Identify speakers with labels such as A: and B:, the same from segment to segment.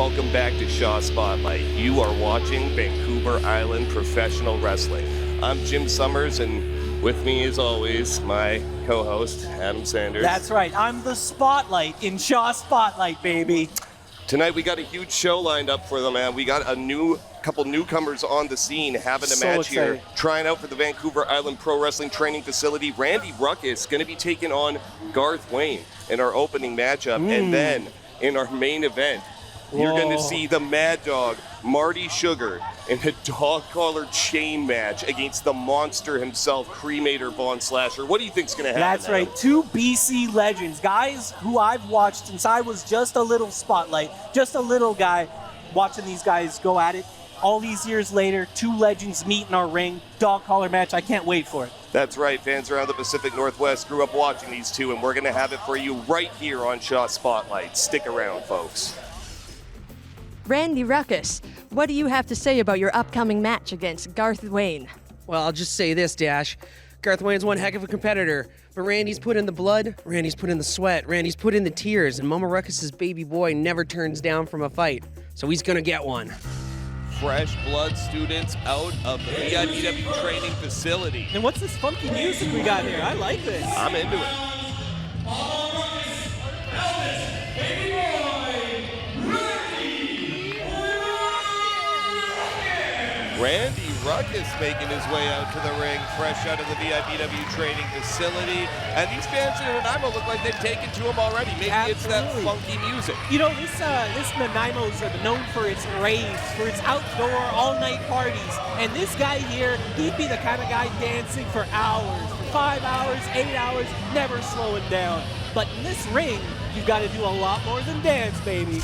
A: Welcome back to Shaw Spotlight. You are watching Vancouver Island Professional Wrestling. I'm Jim Summers, and with me, as always, my co-host, Adam Sanders.
B: That's right. I'm the spotlight in Shaw Spotlight, baby.
A: Tonight, we got a huge show lined up for them, man. We got a couple newcomers on the scene having a match here, trying out for the Vancouver Island Pro Wrestling Training Facility. Randy Ruckus going to be taking on Garth Wayne in our opening matchup, and then in our main event, you're going to see the Mad Dog, Marty Sugar, in a dog collar chain match against the monster himself, Cremator Von Slasher. What do you think's going to happen?
B: That's right. Two BC legends, guys who I've watched since I was just a little spotlight, just a little guy, watching these guys go at it. All these years later, two legends meet in our ring, dog collar match. I can't wait for it.
A: That's right. Fans around the Pacific Northwest grew up watching these two, and we're going to have it for you right here on Shaw Spotlight. Stick around, folks.
C: Randy Ruckus, what do you have to say about your upcoming match against Garth Wayne?
D: Well, I'll just say this, Dash. Garth Wayne's one heck of a competitor, but Randy's put in the blood, Randy's put in the sweat, Randy's put in the tears, and Mama Ruckus's baby boy never turns down from a fight, so he's gonna get one.
A: Fresh blood students out of the VIPW training facility.
B: And what's this funky music we got here? I like this.
A: I'm into it. Randy Ruckus making his way out to the ring, fresh out of the VIPW training facility. And these fans in Nanaimo look like they've taken to him already. Maybe it's that funky music.
B: You know, this Nanaimo's known for its raves, for its outdoor all-night parties. And this guy here, he'd be the kind of guy dancing for hours, for 5 hours, 8 hours, never slowing down. But in this ring, you've got to do a lot more than dance, baby.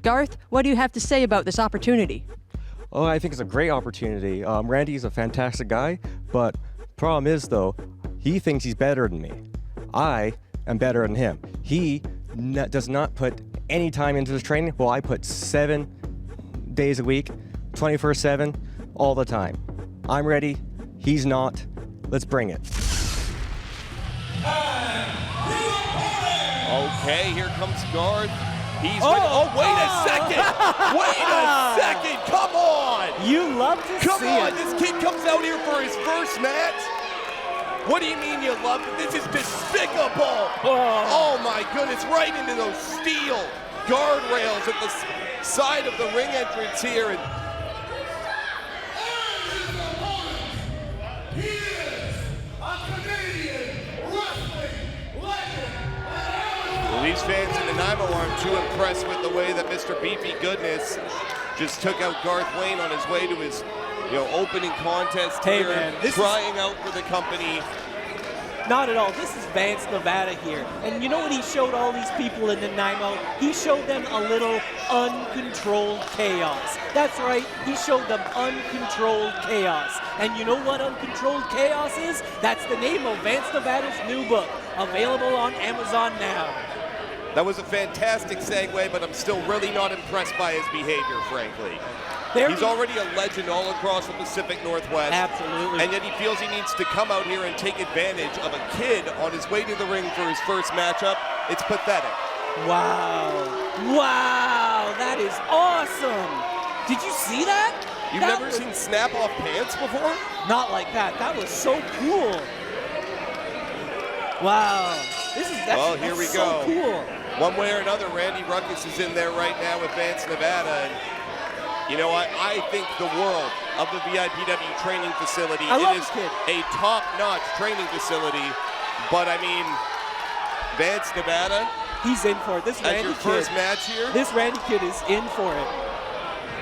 C: Garth, what do you have to say about this opportunity?
E: Oh, I think it's a great opportunity. Randy's a fantastic guy, but problem is, though, he thinks he's better than me. I am better than him. He does not put any time into his training. Well, I put 7 days a week, 24/7, all the time. I'm ready. He's not. Let's bring it.
A: Okay, here comes Garth. He's wait a second! Wait a second! Come on!
B: You love to
A: Come
B: see
A: on!
B: it.
A: This kid comes out here for his first match? What do you mean you love it? This is despicable! Oh my goodness, right into those steel guardrails at the side of the ring entrance here. And these fans in Nanaimo aren't too impressed with the way that Mr. Beefy Goodness just took out Garth Wayne on his way to his, opening contest here,
B: man,
A: trying out for the company.
B: Not at all. This is Vance, Nevada here. And you know what he showed all these people in Nanaimo? He showed them a little uncontrolled chaos. That's right, he showed them uncontrolled chaos. And you know what uncontrolled chaos is? That's the name of Vance, Nevada's new book, available on Amazon now.
A: That was a fantastic segue, but I'm still really not impressed by his behavior, frankly. He's already a legend all across the Pacific Northwest.
B: Absolutely.
A: And yet he feels he needs to come out here and take advantage of a kid on his way to the ring for his first matchup. It's pathetic.
B: Wow. Wow, that is awesome. Did you see that?
A: You've never seen snap-off pants before?
B: Not like that. That was so cool. Wow.
A: Here we go.
B: So cool.
A: One way or another, Randy Ruckus is in there right now with Vance, Nevada. And you know what? I think the world of the VIPW training facility. It is a top-notch training facility. But, I mean, Vance, Nevada.
B: He's in for it. This
A: Randy
B: Randy
A: your first match here?
B: This Randy kid is in for it,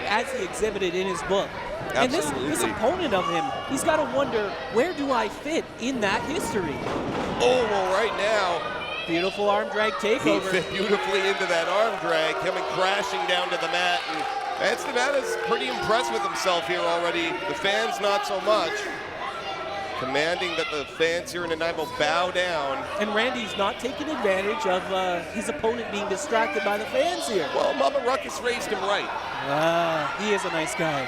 B: as he exhibited in his book.
A: Absolutely.
B: And this opponent of him, he's got to wonder, where do I fit in that history?
A: Oh, well, right now,
B: beautiful arm drag takeover.
A: He fit beautifully into that arm drag, coming crashing down to the mat. And Vance Nevada's pretty impressed with himself here already. The fans not so much. Commanding that the fans here in Nanaimo bow down.
B: And Randy's not taking advantage of his opponent being distracted by the fans here.
A: Well, Mama Ruckus raised him right.
B: He is a nice guy.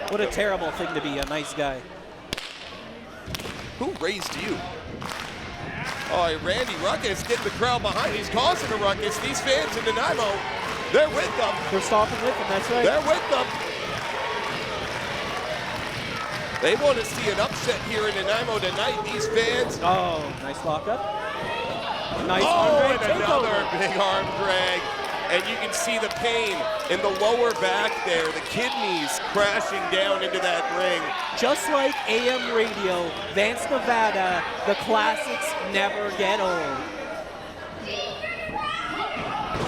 B: What a terrible thing to be, a nice guy.
A: Who raised you? Oh, Randy Ruckus getting the crowd behind. He's causing a ruckus. These fans in Nanaimo, they're with them.
B: They're stopping with him, that's right.
A: They're with them. They want to see an upset here in Nanaimo tonight. These fans.
B: Oh, nice lockup. Nice
A: Oh,
B: arm
A: and
B: drag
A: another
B: takeover.
A: big arm drag. And you can see the pain in the lower back there, the kidneys crashing down into that ring.
B: Just like AM radio, Vance, Nevada, the classics never get old.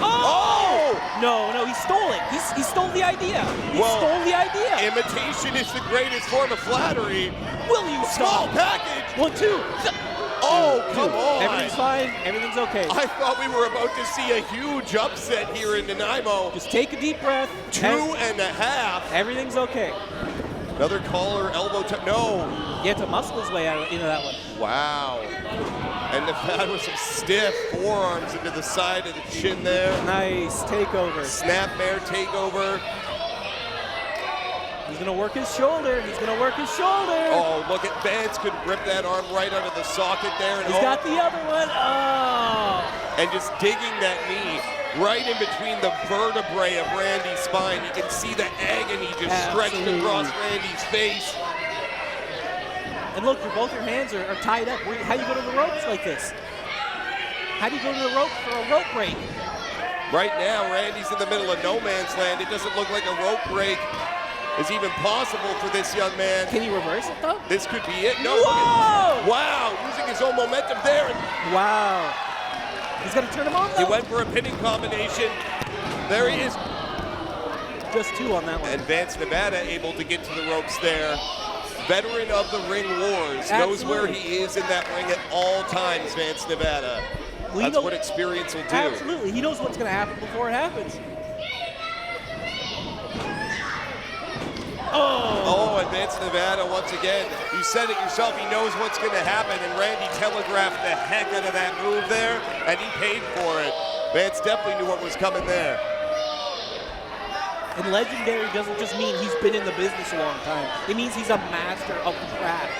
A: Oh!
B: No, he stole it. He stole the idea. He
A: Well,
B: stole the idea.
A: Imitation is the greatest form of flattery.
B: Will you
A: Small
B: stop?
A: package.
B: 1, 2.
A: Oh, come on.
B: Everything's fine. Everything's okay.
A: I thought we were about to see a huge upset here in Nanaimo.
B: Just take a deep breath.
A: 2.5.
B: Everything's okay.
A: Another collar, elbow tap. No.
B: He had to muscle his way out into that one.
A: Wow. And Nevada with some stiff forearms into the side of the chin there.
B: Nice takeover.
A: Snapmare takeover.
B: He's gonna work his shoulder. He's gonna work his shoulder.
A: Oh, look at Vance could rip that arm right out of the socket there. And
B: He's got the other one. Oh.
A: and just digging that knee right in between the vertebrae of Randy's spine. You can see the agony just stretched
B: Absolutely.
A: across Randy's face.
B: And look, both your hands are tied up. How do you go to the ropes like this? How do you go to the rope for a rope break?
A: Right now, Randy's in the middle of no man's land. It doesn't look like a rope break is even possible for this young man.
B: Can he reverse it though?
A: This could be it. No.
B: Whoa!
A: Wow, using his own momentum there.
B: Wow. He's gonna turn him on
A: He
B: though?
A: went for a pinning combination. There he is.
B: Just 2 on that one.
A: And Vance Nevada able to get to the ropes there. Veteran of the ring wars, knows where he is in that ring at all times, Vance Nevada. That's what experience will do.
B: Absolutely. He knows what's going to happen before it happens.
A: Oh, and Vance Nevada, once again, you said it yourself, he knows what's going to happen, and Randy telegraphed the heck out of that move there, and he paid for it. Vance definitely knew what was coming there.
B: And legendary doesn't just mean he's been in the business a long time. It means he's a master of the craft.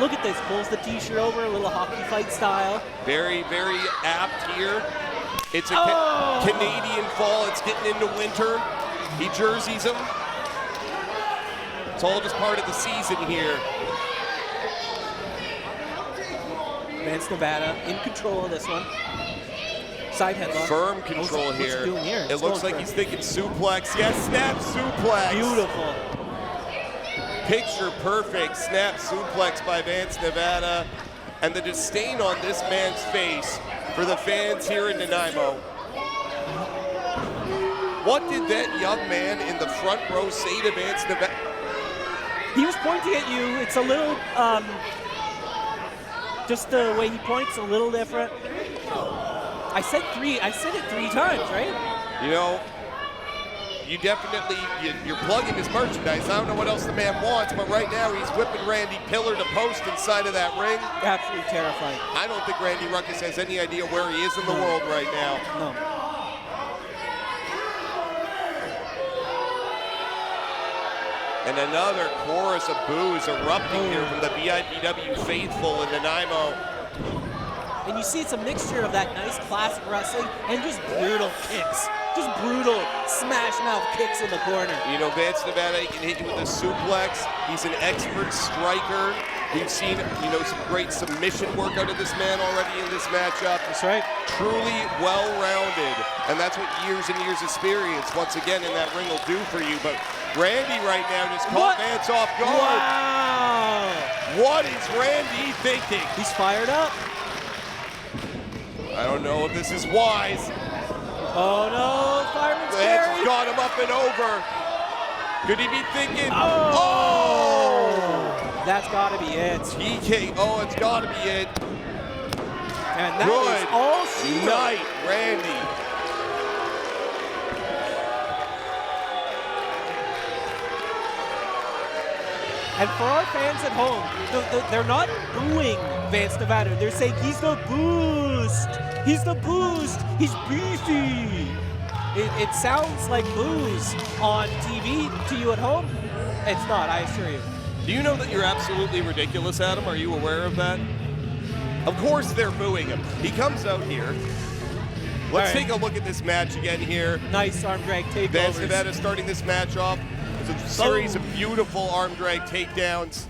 B: Look at this, pulls the t-shirt over, a little hockey fight style.
A: Very, very apt here. It's a Canadian fall, it's getting into winter. He jerseys him. It's all just part of the season here.
B: Vance Nevada in control of this one. Side headlock.
A: Firm control
B: What's
A: here.
B: he doing here?
A: It looks like he's thinking suplex. Yes, snap suplex.
B: Beautiful.
A: Picture perfect snap suplex by Vance Nevada. And the disdain on this man's face for the fans here in Nanaimo. What did that young man in the front row say to Vance Nevada?
B: He was pointing at you. It's a little, just the way he points a little different. I said it 3 times, right?
A: You know, you definitely, you're plugging his merchandise. I don't know what else the man wants, but right now he's whipping Randy pillar to post inside of that ring.
B: Absolutely terrifying.
A: I don't think Randy Ruckus has any idea where he is in the world right now.
B: No.
A: And another chorus of boos erupting here from the VIPW faithful in Nanaimo.
B: And you see it's a mixture of that nice classic wrestling and just brutal kicks. Just brutal smash mouth kicks in the corner.
A: You know, Vance Nevada, he can hit you with a suplex. He's an expert striker. We've seen, you know, some great submission work out of this man already in this matchup.
B: That's right.
A: Truly well-rounded. And that's what years and years experience, once again, in that ring will do for you. But Randy right now just caught Vance off guard.
B: Wow!
A: What is Randy thinking?
B: He's fired up.
A: I don't know if this is wise.
B: Oh no, Fireman's
A: Vance
B: carry.
A: got him up and over. Could he be thinking,
B: That's gotta be it.
A: TKO, it's gotta be it.
B: And that
A: Good
B: is all she wrote.
A: night, Randy.
B: And for our fans at home, they're not booing Vance Nevada. They're saying he's the boost. He's the boost. He's beefy. It sounds like booze on TV to you at home. It's not, I assure you.
A: Do you know that you're absolutely ridiculous, Adam? Are you aware of that? Of course they're booing him. He comes out here. Let's take a look at this match again here.
B: Nice arm drag takeovers.
A: Vance Nevada starting this match off. It's a series of beautiful arm drag takedowns.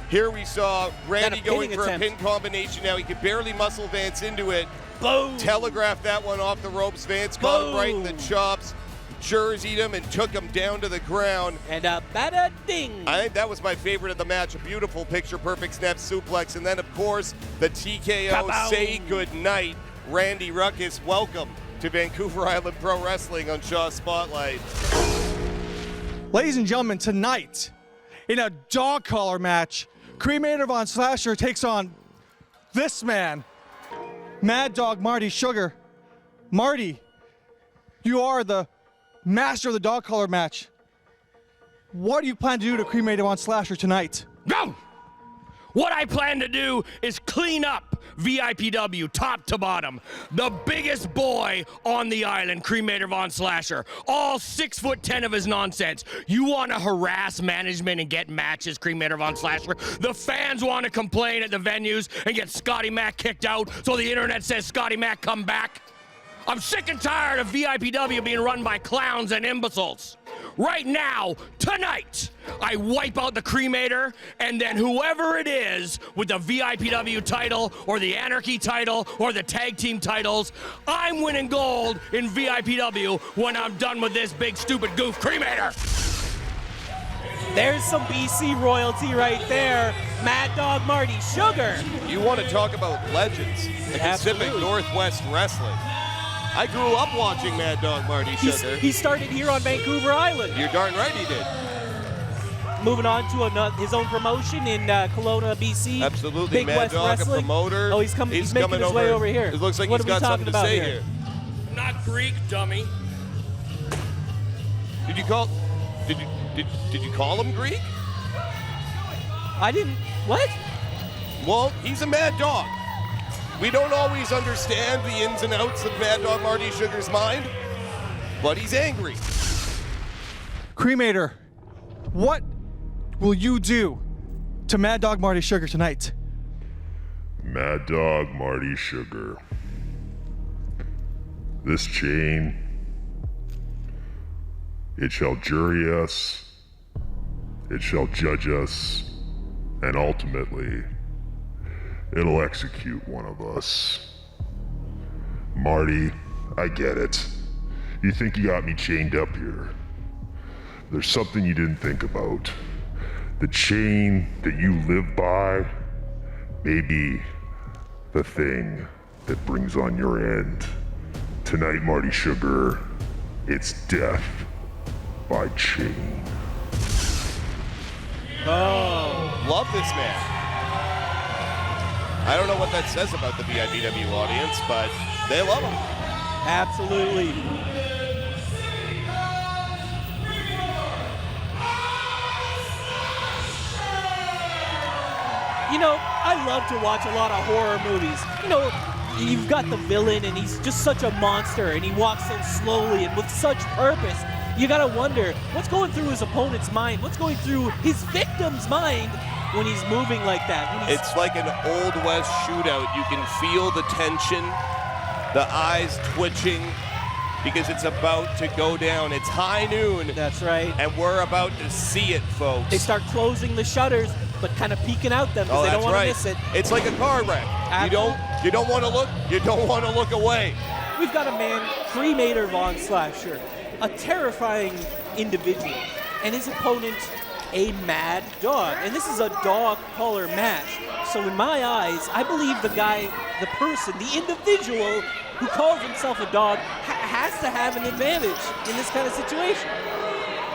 A: Here we saw Randy going for a pin combination. Now he could barely muscle Vance into it.
B: Boom.
A: Telegraphed that one off the ropes. Vance caught him right in the chops. Jerseyed him and took him down to the ground.
B: And a bada ding.
A: I think that was my favorite of the match. A beautiful picture-perfect snap suplex. And then, of course, the TKO.
B: Kaboom.
A: Say good night. Randy Ruckus, welcome to Vancouver Island Pro Wrestling on Shaw Spotlight.
F: Ladies and gentlemen, tonight, in a dog collar match, Cremator Von Slasher takes on this man, Mad Dog Marty Sugar. Marty, you are the master of the dog collar match. What do you plan to do to Cremator Von Slasher tonight?
G: Go! What I plan to do is clean up VIPW top to bottom. The biggest boy on the island, Cremator Von Slasher. All 6'10" of his nonsense. You want to harass management and get matches, Cremator Von Slasher? The fans want to complain at the venues and get Scotty Mac kicked out, so the internet says Scotty Mac come back? I'm sick and tired of VIPW being run by clowns and imbeciles. Right now, tonight, I wipe out the Cremator, and then whoever it is with the VIPW title or the Anarchy title or the tag team titles, I'm winning gold in VIPW when I'm done with this big stupid goof Cremator.
B: There's some BC royalty right there. Mad Dog Marty Sugar.
A: You want to talk about legends in Pacific Northwest Wrestling. I grew up watching Mad Dog Marty Sugar.
B: He started here on Vancouver Island.
A: You're darn right he did.
B: Moving on to his own promotion in Kelowna, BC.
A: Absolutely,
B: Big
A: Mad
B: West
A: Dog,
B: Wrestling.
A: A promoter.
B: Oh, he's making his way over here.
A: It looks like
B: what
A: he's got something to say here.
G: I'm not Greek, dummy.
A: Did you call him Greek?
B: I didn't. What?
A: Well, he's a mad dog. We don't always understand the ins and outs of Mad Dog Marty Sugar's mind, but he's angry.
F: Cremator, what will you do to Mad Dog Marty Sugar tonight?
H: Mad Dog Marty Sugar. This chain, it shall jury us, it shall judge us, and ultimately, it'll execute one of us. Marty, I get it. You think you got me chained up here. There's something you didn't think about. The chain that you live by may be the thing that brings on your end. Tonight, Marty Sugar, it's death by chain.
A: Oh, love this man. I don't know what that says about the VIPW audience, but they love him.
B: Absolutely. You know, I love to watch a lot of horror movies. You know, you've got the villain and he's just such a monster and he walks so slowly and with such purpose. You gotta wonder, what's going through his opponent's mind? What's going through his victim's mind when he's moving like that?
A: It's like an Old West shootout. You can feel the tension, the eyes twitching, because it's about to go down. It's high noon.
B: That's right.
A: And we're about to see it, folks.
B: They start closing the shutters, but kind of peeking out them because they don't want to miss it.
A: It's like a car wreck. You don't want to look. You don't want to look away.
B: We've got a man, Cremator Von Slasher, a terrifying individual, and his opponent, a mad dog. And this is a dog collar match. So in my eyes, I believe the guy, the person, the individual who calls himself a dog has to have an advantage in this kind of situation.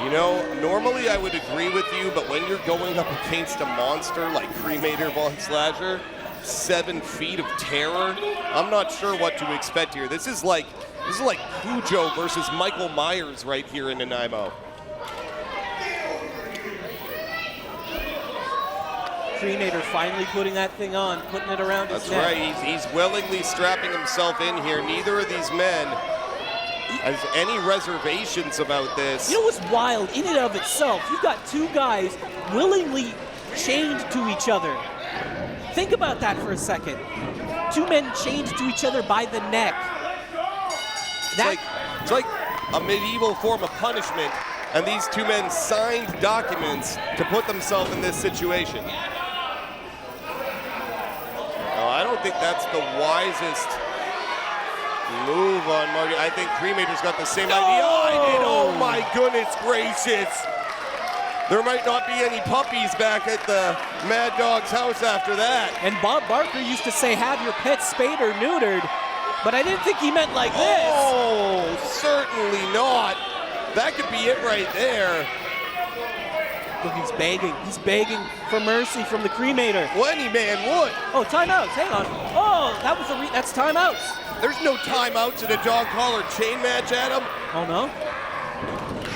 A: You know, normally I would agree with you, but when you're going up against a monster like Cremator Von Slasher, 7 feet of terror, I'm not sure what to expect here. This is like Cujo versus Michael Myers right here in Nanaimo.
B: Cremator finally putting that thing on, putting it around his neck.
A: That's right. He's willingly strapping himself in here. Neither of these men has any reservations about this.
B: You know what's wild in and of itself? You've got two guys willingly chained to each other Think about that for a second. Two men chained to each other by the neck.
A: It's like a medieval form of punishment, and these two men signed documents to put themselves in this situation. No, I don't think that's the wisest move on Marty. I think Cremator's got the same idea. Oh my goodness gracious. There might not be any puppies back at the Mad Dog's house after that.
B: And Bob Barker used to say, have your pet spayed or neutered, but I didn't think he meant like this.
A: Oh, certainly not. That could be it right there.
B: Look, he's begging. He's begging for mercy from the Cremator.
A: Well, any man would.
B: Oh, timeouts. Hang on. Oh, that was that's timeouts.
A: There's no timeouts in a dog collar chain match, Adam.
B: Oh, no?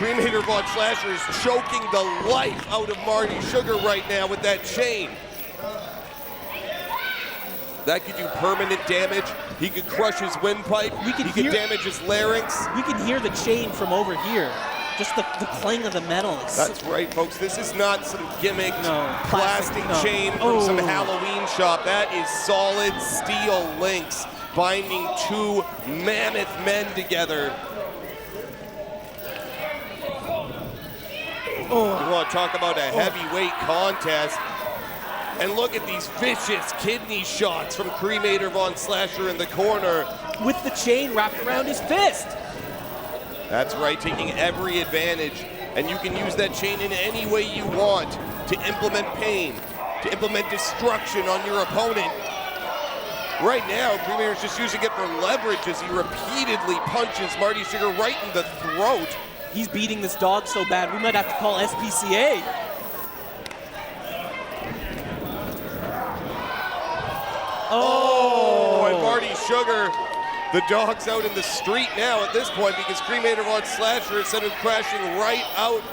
A: Cremator Von Slasher is choking the life out of Marty Sugar right now with that chain. That could do permanent damage. He could crush his windpipe. He could damage his larynx.
B: You can hear the chain from over here. Just the clang of the metal.
A: That's right, folks. This is not some gimmick
B: plastic
A: chain from some Halloween shop. That is solid steel links binding two mammoth men together. You want to talk about a heavyweight contest. And look at these vicious kidney shots from Cremator Von Slasher in the corner.
B: With the chain wrapped around his fist.
A: That's right, taking every advantage. And you can use that chain in any way you want to implement pain, to implement destruction on your opponent. Right now, Cremator's just using it for leverage as he repeatedly punches Marty Sugar right in the throat.
B: He's beating this dog so bad, we might have to call SPCA.
A: Oh, and Marty Sugar, the dog's out in the street now at this point because Cremator Von Slasher is sent him crashing right out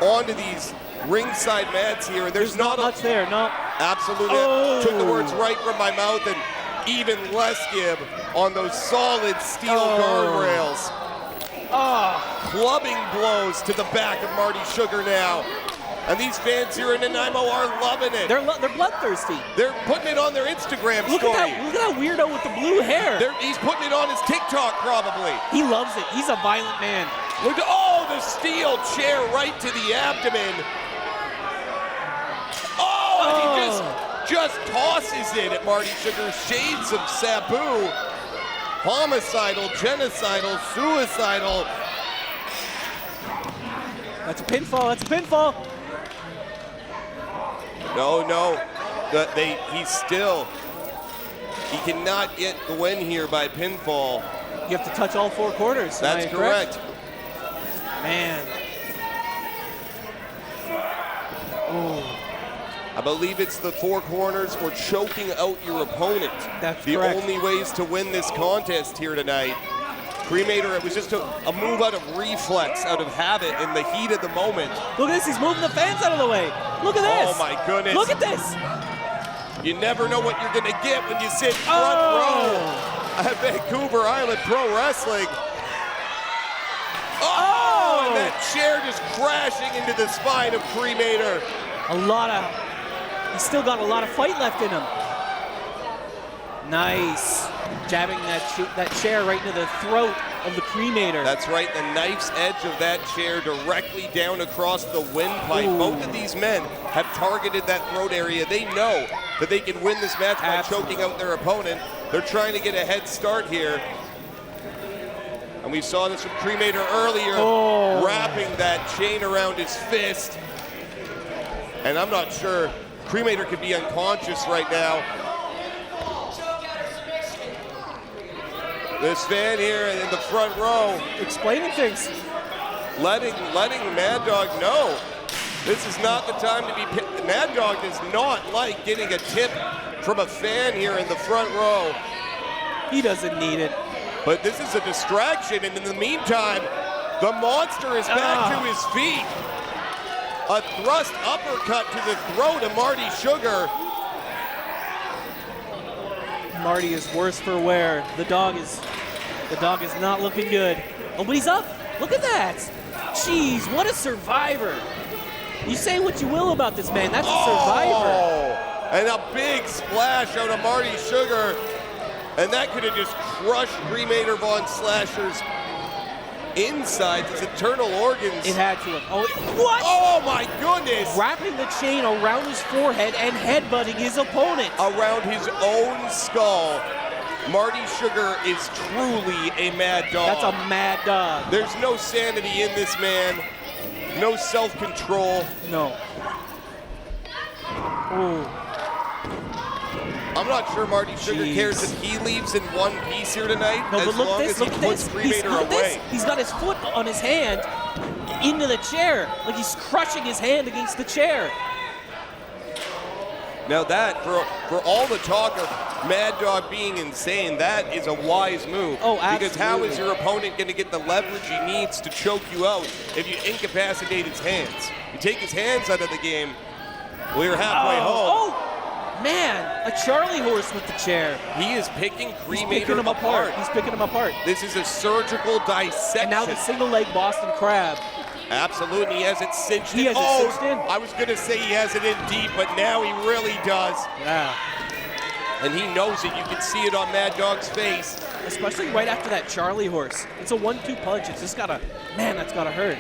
A: onto these ringside mats here. And there's not
B: much there, no.
A: Absolutely. Took the words right from my mouth, and even less give on those solid steel guardrails. Clubbing blows to the back of Marty Sugar now. And these fans here in Nanaimo are loving it.
B: They're bloodthirsty.
A: They're putting it on their Instagram story.
B: Look at that weirdo with the blue hair.
A: He's putting it on his TikTok probably.
B: He loves it. He's a violent man.
A: Look at the steel chair right to the abdomen. And he just tosses it at Marty Sugar. Shades of Sabu. Homicidal, genocidal, suicidal.
B: That's a pinfall. That's a pinfall.
A: No. He cannot get the win here by pinfall.
B: You have to touch all four quarters.
A: That's correct.
B: Man.
A: I believe it's the four corners or choking out your opponent.
B: That's
A: the
B: correct.
A: only ways to win this contest here tonight. Cremator, it was just a move out of reflex, out of habit in the heat of the moment.
B: Look at this, he's moving the fans out of the way. Look at this.
A: Oh my goodness.
B: Look at this.
A: You never know what you're gonna get when you sit front row at Vancouver Island Pro Wrestling. And that chair just crashing into the spine of Cremator.
B: He's still got a lot of fight left in him. Nice. Jabbing that chair right into the throat of the Cremator.
A: That's right, the knife's edge of that chair directly down across the windpipe. Both of these men have targeted that throat area. They know that they can win this match by choking out their opponent. They're trying to get a head start here. And we saw this from Cremator earlier, wrapping that chain around his fist. And I'm not sure, Cremator could be unconscious right now. This fan here in the front row
B: explaining things,
A: letting Mad Dog know this is not the time to be. Mad Dog does not like getting a tip from a fan here in the front row.
B: He doesn't need it.
A: But this is a distraction, and in the meantime, the monster is back to his feet. A thrust uppercut to the throat of Marty Sugar.
B: Marty is worse for wear. The dog is not looking good. Oh, but he's up. Look at that. Jeez, what a survivor. You say what you will about this man. That's a survivor.
A: And a big splash out of Marty Sugar. And that could have just crushed Cremator Von Slasher's insides, his internal organs.
B: It had to have. Oh, what?
A: Oh my goodness!
B: Wrapping the chain around his forehead and headbutting his opponent.
A: Around his own skull. Marty Sugar is truly a mad dog.
B: That's a mad dog.
A: There's no sanity in this man. No self-control.
B: No. Ooh.
A: I'm not sure Marty Sugar cares if he leaves in one piece here tonight,
B: No,
A: as
B: but look
A: long
B: this,
A: as he
B: look
A: puts
B: this. Look
A: Cremator
B: at this.
A: away.
B: He's got his foot on his hand into the chair, like he's crushing his hand against the chair.
A: Now that, for all the talk of Mad Dog being insane, that is a wise move.
B: Oh,
A: Because how is
B: absolutely.
A: your opponent going to get the leverage he needs to choke you out if you incapacitate his hands? You take his hands out of the game, well, you're halfway home.
B: Oh, man, a Charlie horse with the chair.
A: He is picking
B: He's
A: Cremator
B: picking him apart. He's picking him apart.
A: This is a surgical dissection.
B: And now the single leg Boston Crab.
A: Absolutely, he has it cinched
B: He
A: in.
B: has it cinched in.
A: I was going to say he has it in deep, but now he really does.
B: Yeah.
A: And he knows it. You can see it on Mad Dog's face.
B: Especially right after that Charlie horse. It's a 1-2 punch. It's just gotta, man, that's gotta hurt.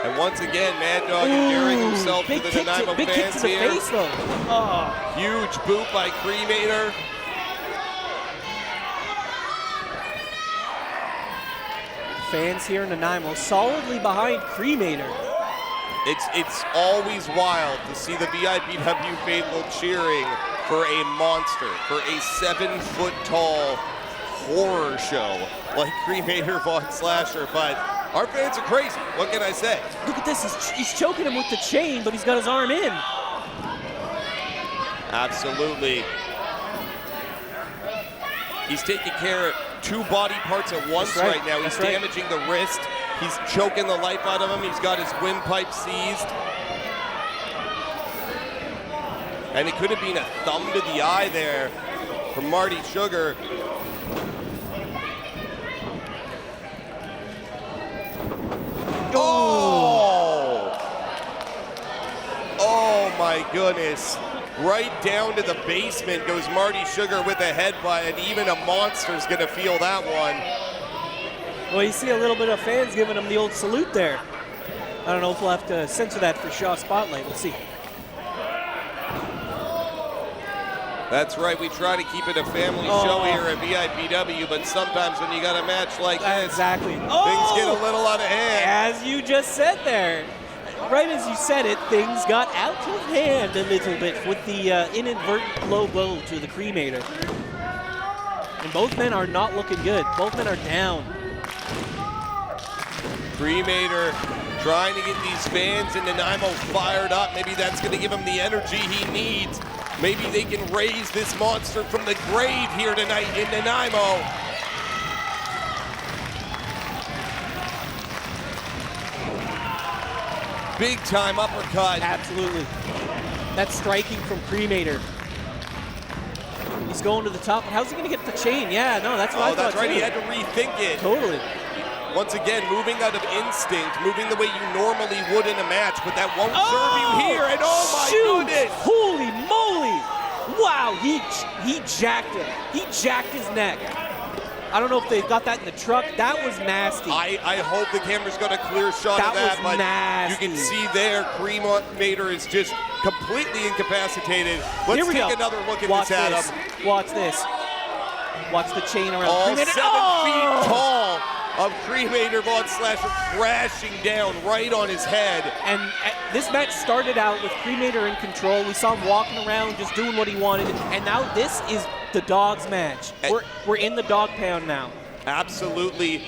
A: And once again, Mad Dog endearing himself to
B: Big
A: the
B: kick
A: Nanaimo
B: big kick
A: fans
B: to the
A: here.
B: face, though. Oh.
A: Huge boot by Cremator.
B: Fans here in Nanaimo solidly behind Cremator.
A: It's always wild to see the VIPW faithful cheering for a monster, for a 7-foot-tall horror show like Cremator Von Slasher, but our fans are crazy. What can I say?
B: Look at this. He's choking him with the chain, but he's got his arm in.
A: Absolutely. He's taking care of 2 body parts at once
B: That's right.
A: right now. He's
B: That's right.
A: damaging the wrist. He's choking the life out of him. He's got his windpipe seized. And it could have been a thumb to the eye there from Marty Sugar. Oh! Oh my goodness. Right down to the basement goes Marty Sugar with a headbutt, and even a monster's gonna feel that one.
B: Well, you see a little bit of fans giving him the old salute there. I don't know if we'll have to censor that for Shaw Spotlight. We'll see.
A: That's right, we try to keep it a family show here at VIPW, but sometimes when you got a match like this,
B: Exactly.
A: things get a little out of hand.
B: As you just said there. Right as you said it, things got out of hand a little bit with the inadvertent low blow to the Cremator. And both men are not looking good. Both men are down.
A: Cremator trying to get these fans in Nanaimo fired up. Maybe that's going to give him the energy he needs. Maybe they can raise this monster from the grave here tonight in Nanaimo. Big time uppercut.
B: Absolutely. That's striking from Cremator. He's going to the top. How's he going to get the chain? Yeah, no, that's what I thought
A: that's right.
B: too.
A: He had to rethink it.
B: Totally.
A: Once again, moving out of instinct, moving the way you normally would in a match, but that won't serve you here. And oh my goodness!
B: Holy moly! Wow, he jacked him. He jacked his neck. I don't know if they've got that in the truck. That was nasty.
A: I hope the camera's got a clear shot
B: That
A: of that,
B: was
A: but
B: nasty.
A: you can see there, Cremator is just completely incapacitated. Let's
B: Here we
A: take
B: go.
A: another look at
B: Watch
A: this, Adam.
B: Watch this. Watch the chain around
A: All
B: Cremator.
A: 7 feet tall of Cremator Von Slasher crashing down right on his head.
B: And this match started out with Cremator in control. We saw him walking around just doing what he wanted. And now this is the Dogs match. We're in the dog pound now.
A: Absolutely.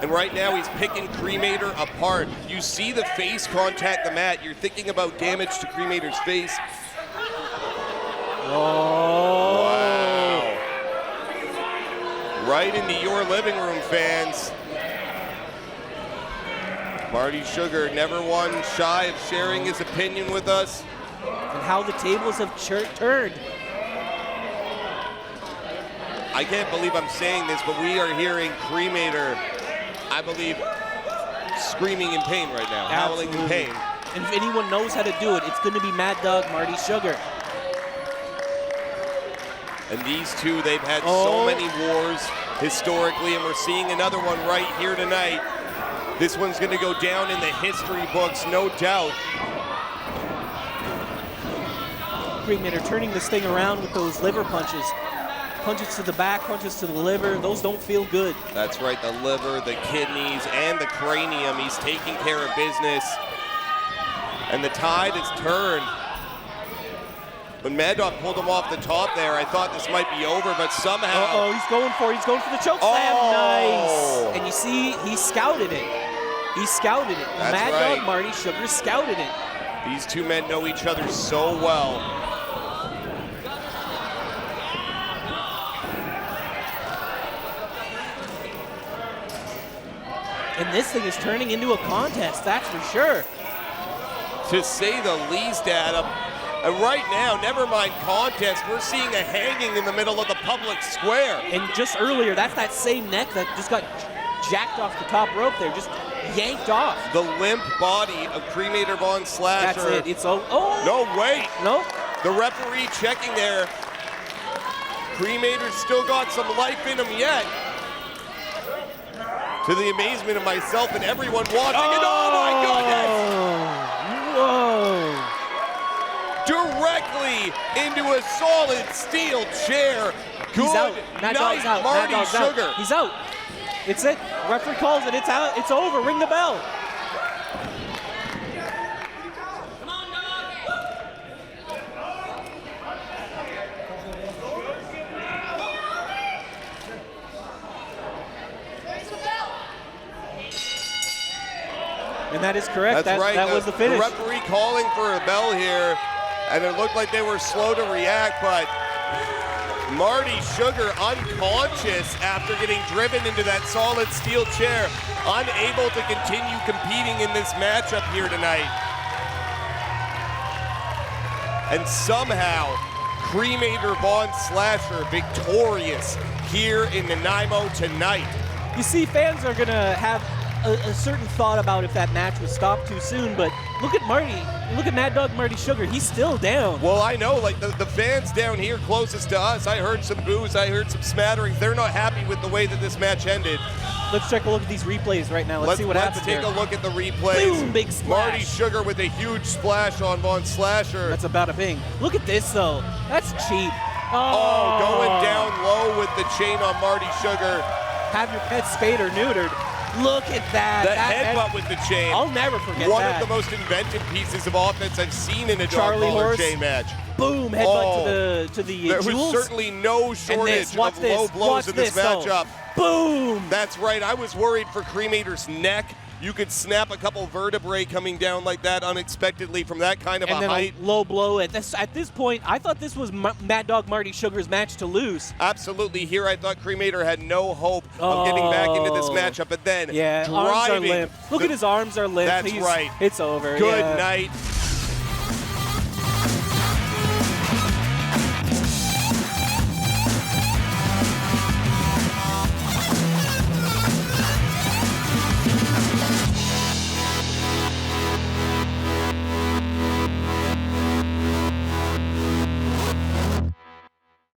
A: And right now he's picking Cremator apart. You see the face contact the mat. You're thinking about damage to Cremator's face.
B: Oh.
A: Wow. Right into your living room, fans. Marty Sugar, never one shy of sharing his opinion with us.
B: And how the tables have turned.
A: I can't believe I'm saying this, but we are hearing Cremator, I believe, screaming in pain right now, howling in
B: Absolutely.
A: pain.
B: And if anyone knows how to do it, it's going to be Mad Dog Marty Sugar.
A: And these two, they've had so
B: Oh.
A: many wars historically, and we're seeing another one right here tonight. This one's going to go down in the history books, no doubt.
B: Cremator turning this thing around with those liver punches. Punches to the back, punches to the liver. Those don't feel good.
A: That's right, the liver, the kidneys, and the cranium. He's taking care of business. And the tide has turned. When Mad Dog pulled him off the top there, I thought this might be over, but somehow...
B: Uh-oh, he's going for the choke slam. Nice. And you see, he scouted it. He scouted it.
A: That's
B: Mad
A: right.
B: Dog Marty Sugar scouted it.
A: These two men know each other so well.
B: And this thing is turning into a contest, that's for sure.
A: To say the least, Adam. And right now, never mind contest, we're seeing a hanging in the middle of the public square.
B: And just earlier, that's that same neck that just got jacked off the top rope there, just yanked off.
A: The limp body of Cremator Von Slasher.
B: That's it. It's oh.
A: No, wait.
B: No.
A: The referee checking there. Cremator's still got some life in him yet. To the amazement of myself and everyone watching. And oh my goodness!
B: Whoa.
A: Directly into a solid steel chair. Good
B: He's out. Mad Dog's
A: night,
B: out.
A: Marty
B: Mad Dog's
A: Sugar.
B: out. He's out. It's it. Referee calls it. It's out. It's over. Ring the bell. And that is correct.
A: That's right.
B: That was the finish.
A: The referee calling for a bell here, and it looked like they were slow to react, but Marty Sugar unconscious after getting driven into that solid steel chair, unable to continue competing in this matchup here tonight. And somehow, Cremator Von Slasher victorious here in Nanaimo tonight.
B: You see, fans are going to have a certain thought about if that match was stopped too soon, but look at Marty. Look at Mad Dog Marty Sugar. He's still down.
A: Well, I know, like the fans down here closest to us, I heard some boos, I heard some smatterings. They're not happy with the way that this match ended.
B: Let's take a look at these replays right now. Let's see what happened
A: Let's take a look at the replays.
B: Boom, big splash.
A: Marty Sugar with a huge splash on Von Slasher.
B: That's about a thing. Look at this, though. That's cheap.
A: Oh, going down low with the chain on Marty Sugar.
B: Have your pet spayed or neutered. Look at that.
A: The headbutt with the chain.
B: I'll never forget
A: One
B: that.
A: of the most inventive pieces of offense I've seen in a
B: Charlie
A: dog collar
B: horse.
A: chain match.
B: Boom, headbutt to the
A: There
B: jewels.
A: was certainly no shortage
B: Watch
A: of low
B: this.
A: blows
B: Watch
A: in this
B: though.
A: matchup.
B: Boom.
A: That's right. I was worried for Cremator's neck. You could snap a couple vertebrae coming down like that unexpectedly from that kind of
B: And
A: a
B: then
A: height.
B: a low blow. At this point, I thought this was Mad Dog Marty Sugar's match to lose.
A: Absolutely. Here I thought Cremator had no hope of getting back into this matchup, but then
B: Yeah, arms are
A: driving.
B: limp. Look at his arms are limp.
A: That's right.
B: It's over.
A: Good
B: yeah.
A: night.